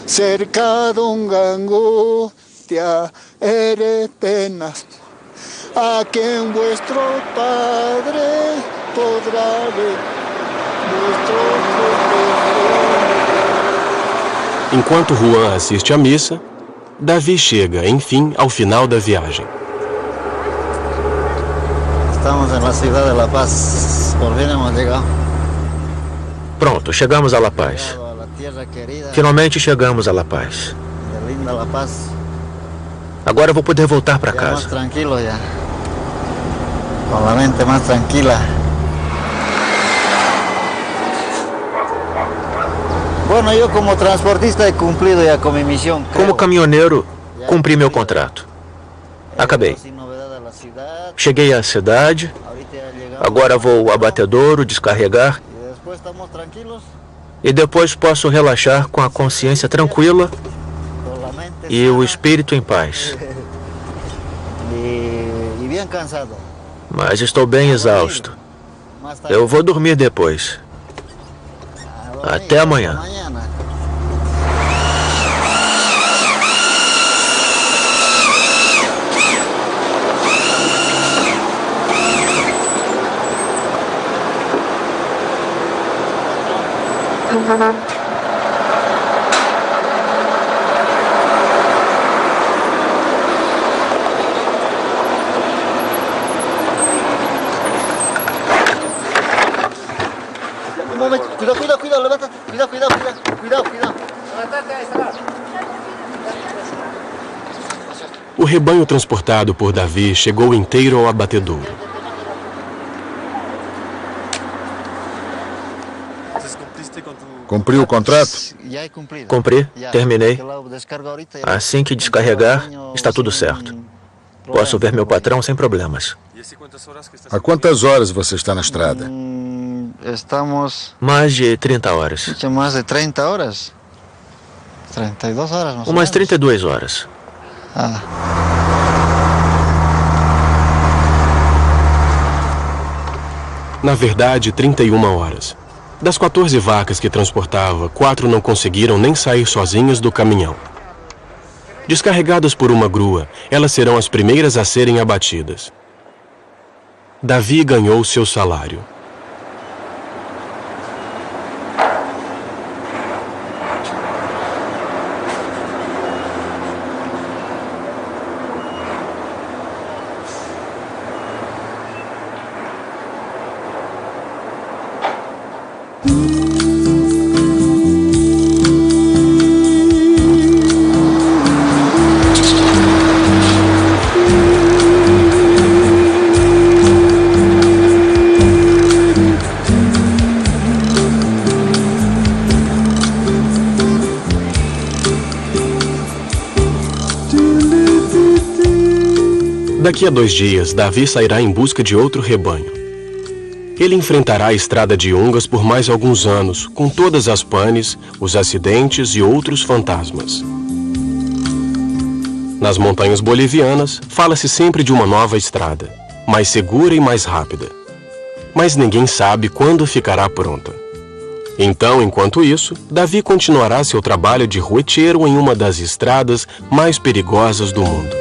Cercado angustia, eres penas, a quien vuestro Padre podrá ver, Enquanto Juan assiste à missa, Davi chega, enfim, ao final da viagem. Estamos na cidade de La Paz. Por fin hemos llegado. Pronto, chegamos a La Paz. Finalmente chegamos a La Paz. Linda La Paz. Agora eu vou poder voltar para Mais casa. tranquilo já. Com a mente mais tranquila. Bueno, eu como transportista he cumprido já com minha missão. Como caminhoneiro, cumpri meu contrato. Acabei. Cheguei à cidade. Agora vou ao abatedouro descarregar. E depois posso relaxar com a consciência tranquila e o espírito em paz. E bem cansado. Mas estou bem exausto. Eu vou dormir depois. Até amanhã. Um momento, cuidado, levanta. Cuidado. O rebanho transportado por Davi chegou inteiro ao abatedouro. Cumpriu o contrato? Cumpri, terminei. Assim que descarregar, está tudo certo. Posso ver meu patrão sem problemas. Há quantas horas você está na estrada? Estamos Mais de 30 horas. mais de 30 horas. 32 horas, mais ou Umas menos. 32 horas. Ah. Na verdade, 31 horas. Das 14 vacas que transportava, 4 não conseguiram nem sair sozinhas do caminhão. Descarregadas por uma grua, elas serão as primeiras a serem abatidas. Davi ganhou seu salário. Daqui a 2 dias, Davi sairá em busca de outro rebanho. Ele enfrentará a estrada de Yungas por mais alguns anos, com todas as panes, os acidentes e outros fantasmas. Nas montanhas bolivianas, fala-se sempre de uma nova estrada, mais segura e mais rápida. Mas ninguém sabe quando ficará pronta. Então, enquanto isso, Davi continuará seu trabalho de rueteiro em uma das estradas mais perigosas do mundo.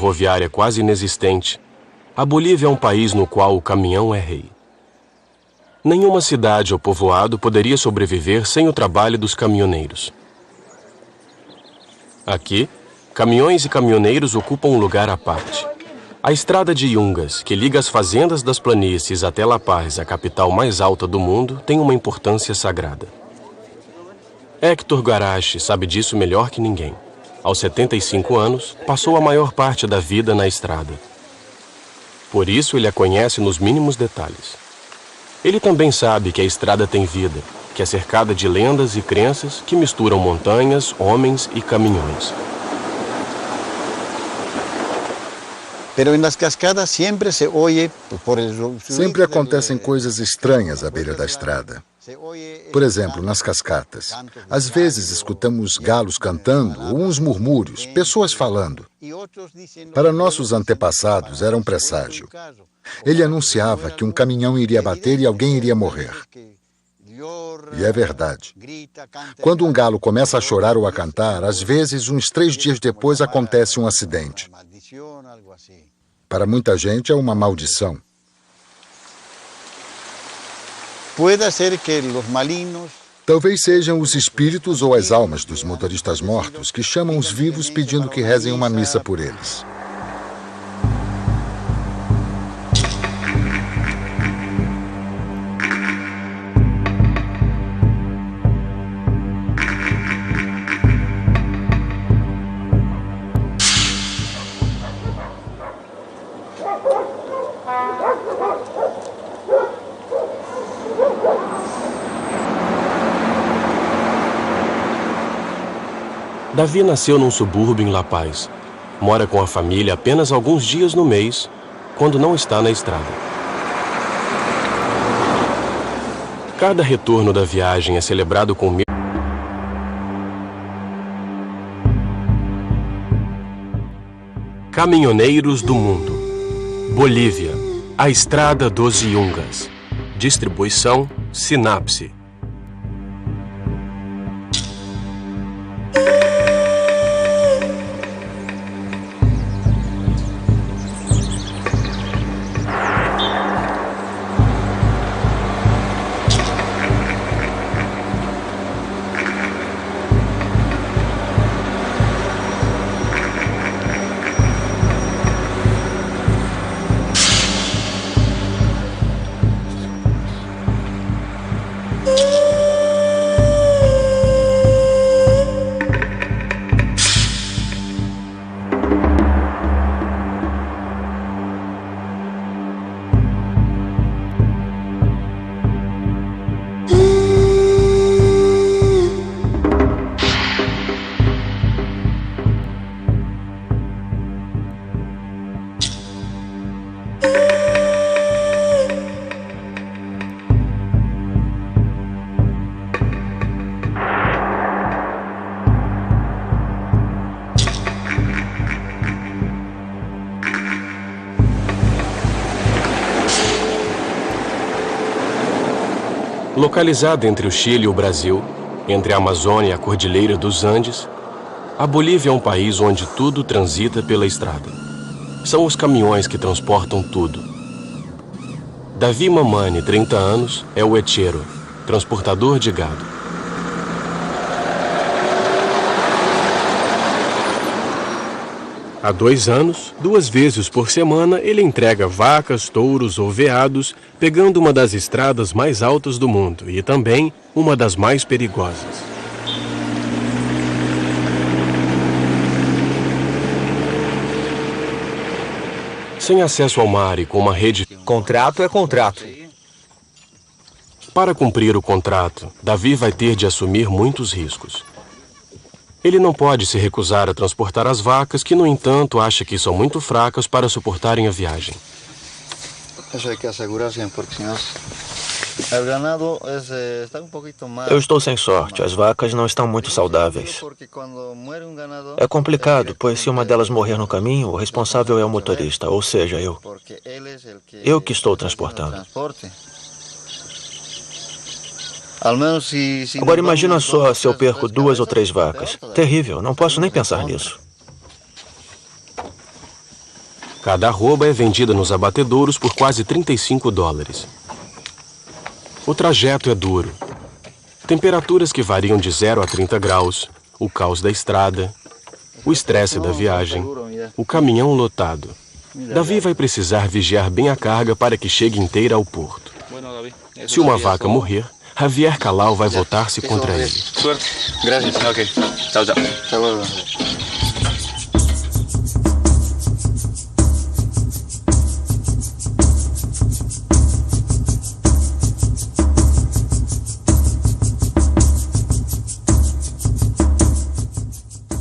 ferroviária quase inexistente, a Bolívia é um país no qual o caminhão é rei. Nenhuma cidade ou povoado poderia sobreviver sem o trabalho dos caminhoneiros. Aqui, caminhões e caminhoneiros ocupam um lugar à parte. A estrada de Yungas, que liga as fazendas das planícies até La Paz, a capital mais alta do mundo, tem uma importância sagrada. Héctor Garache sabe disso melhor que ninguém. Aos 75 anos, passou a maior parte da vida na estrada. Por isso, ele a conhece nos mínimos detalhes. Ele também sabe que a estrada tem vida, que é cercada de lendas e crenças que misturam montanhas, homens e caminhões. Sempre acontecem coisas estranhas à beira da estrada. Por exemplo, nas cascatas. Às vezes escutamos galos cantando ou uns murmúrios, pessoas falando. Para nossos antepassados era um presságio. Ele anunciava que um caminhão iria bater e alguém iria morrer. E é verdade. Quando um galo começa a chorar ou a cantar, às vezes, uns 3 dias depois, acontece um acidente. Para muita gente é uma maldição. Talvez sejam os espíritos ou as almas dos motoristas mortos que chamam os vivos pedindo que rezem uma missa por eles. Davi nasceu num subúrbio em La Paz. Mora com a família apenas alguns dias no mês, quando não está na estrada. Cada retorno da viagem é celebrado com Caminhoneiros do Mundo. Bolívia, a Estrada dos Yungas. Distribuição Sinapse. Localizada entre o Chile e o Brasil, entre a Amazônia e a Cordilheira dos Andes, a Bolívia é um país onde tudo transita pela estrada. São os caminhões que transportam tudo. Davi Mamani, 30 anos, é o etchero, transportador de gado. Há 2 anos, 2 vezes por semana, ele entrega vacas, touros ou veados, pegando uma das estradas mais altas do mundo e também uma das mais perigosas. Sem acesso ao mar e com uma rede... Contrato é contrato. Para cumprir o contrato, Davi vai ter de assumir muitos riscos. Ele não pode se recusar a transportar as vacas, que, no entanto, acha que são muito fracas para suportarem a viagem. Eu estou sem sorte. As vacas não estão muito saudáveis. É complicado, pois se uma delas morrer no caminho, o responsável é o motorista, ou seja, eu. Eu que estou transportando. Agora imagina só se eu perco 2 ou 3 vacas. Terrível, não posso nem pensar nisso. Cada arroba é vendida nos abatedouros por quase $35. O trajeto é duro. Temperaturas que variam de 0 a 30 graus, o caos da estrada, o estresse da viagem, o caminhão lotado. Davi vai precisar vigiar bem a carga para que chegue inteira ao porto. Se uma vaca morrer, Javier Calao vai voltar-se contra ele. Suerte. Gracias. Ok. Tchau, tchau.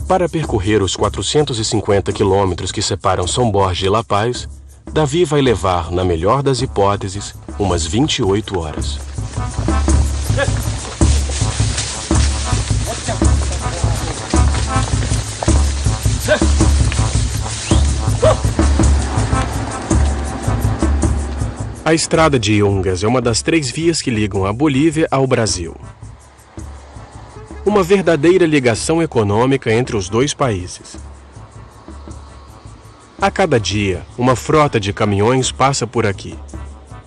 Para percorrer os 450 quilômetros que separam São Borja e La Paz, Davi vai levar, na melhor das hipóteses, umas 28 horas. A estrada de Yungas é uma das 3 vias que ligam a Bolívia ao Brasil. Uma verdadeira ligação econômica entre os dois países. A cada dia, uma frota de caminhões passa por aqui.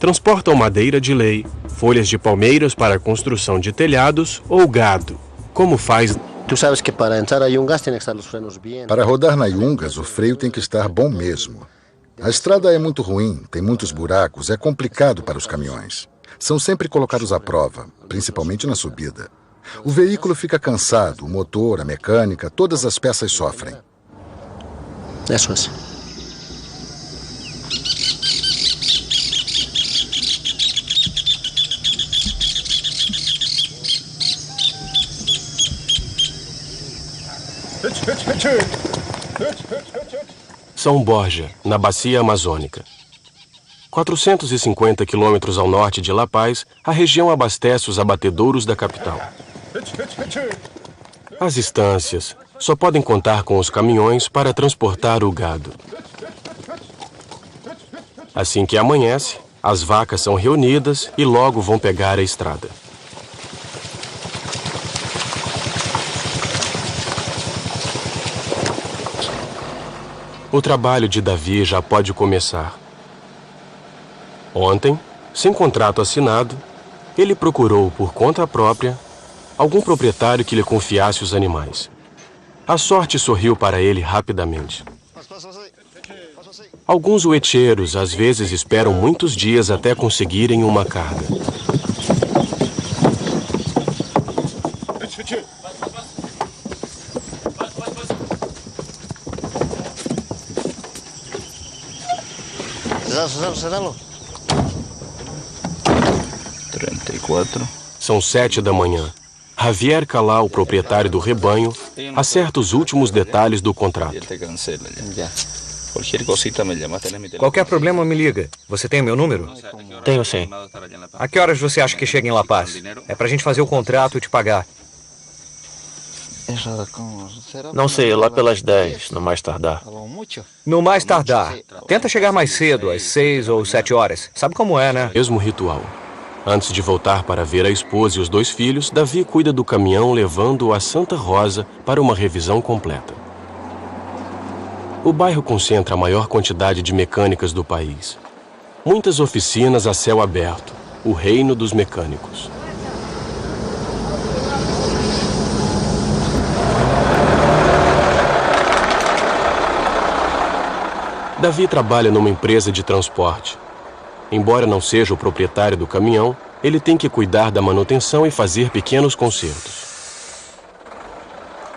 Transportam madeira de lei, folhas de palmeiras para a construção de telhados ou gado, como faz... Tu sabes que para entrar a Yungas tem que estar os frenos bem. Para rodar na Yungas, o freio tem que estar bom mesmo. A estrada é muito ruim, tem muitos buracos, é complicado para os caminhões. São sempre colocados à prova, principalmente na subida. O veículo fica cansado, o motor, a mecânica, todas as peças sofrem. Isso é. São Borja, na Bacia Amazônica. 450 quilômetros ao norte de La Paz, a região abastece os abatedouros da capital. As estâncias só podem contar com os caminhões para transportar o gado. Assim que amanhece, as vacas são reunidas e logo vão pegar a estrada. O trabalho de Davi já pode começar. Ontem, sem contrato assinado, ele procurou por conta própria algum proprietário que lhe confiasse os animais. A sorte sorriu para ele rapidamente. Alguns ueteiros às vezes esperam muitos dias até conseguirem uma carga. Cerralo. 34. São 7 da manhã. Javier Calao, o proprietário do rebanho, acerta os últimos detalhes do contrato. Qualquer problema, me liga. Você tem o meu número? Tenho sim. A que horas você acha que chega em La Paz? É pra gente fazer o contrato e te pagar. Não sei, lá pelas 10, no mais tardar. No mais tardar. Tenta chegar mais cedo, às 6 ou 7 horas. Sabe como é, né? Mesmo ritual. Antes de voltar para ver a esposa e os 2 filhos, Davi cuida do caminhão levando-o a Santa Rosa para uma revisão completa. O bairro concentra a maior quantidade de mecânicas do país. Muitas oficinas a céu aberto, o reino dos mecânicos. Davi trabalha numa empresa de transporte. Embora não seja o proprietário do caminhão, ele tem que cuidar da manutenção e fazer pequenos consertos.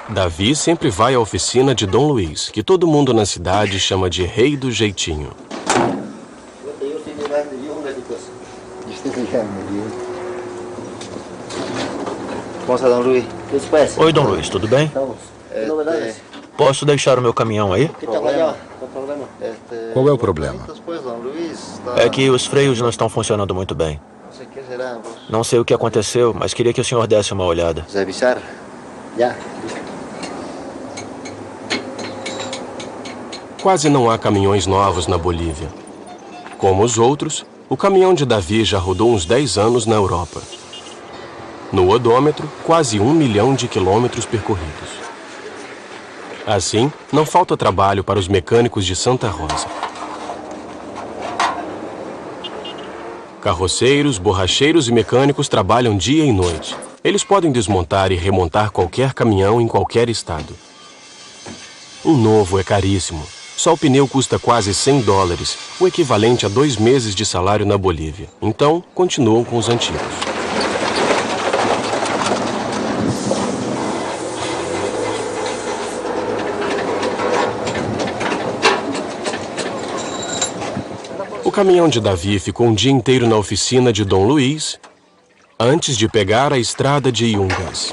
Davi sempre vai à oficina de Dom Luiz, que todo mundo na cidade chama de Rei do Jeitinho. Oi, Dom Luiz, tudo bem? Posso deixar o meu caminhão aí? Qual é o problema? É que os freios não estão funcionando muito bem. Não sei o que aconteceu, mas queria que o senhor desse uma olhada. Quase não há caminhões novos na Bolívia. Como os outros, o caminhão de Davi já rodou uns 10 anos na Europa. No odômetro, quase 1 milhão de quilômetros percorridos. Assim, não falta trabalho para os mecânicos de Santa Rosa. Carroceiros, borracheiros e mecânicos trabalham dia e noite. Eles podem desmontar e remontar qualquer caminhão em qualquer estado. Um novo é caríssimo. Só o pneu custa quase $100, o equivalente a 2 meses de salário na Bolívia. Então, continuam com os antigos. O caminhão de Davi ficou um dia inteiro na oficina de Dom Luiz, antes de pegar a estrada de Yungas.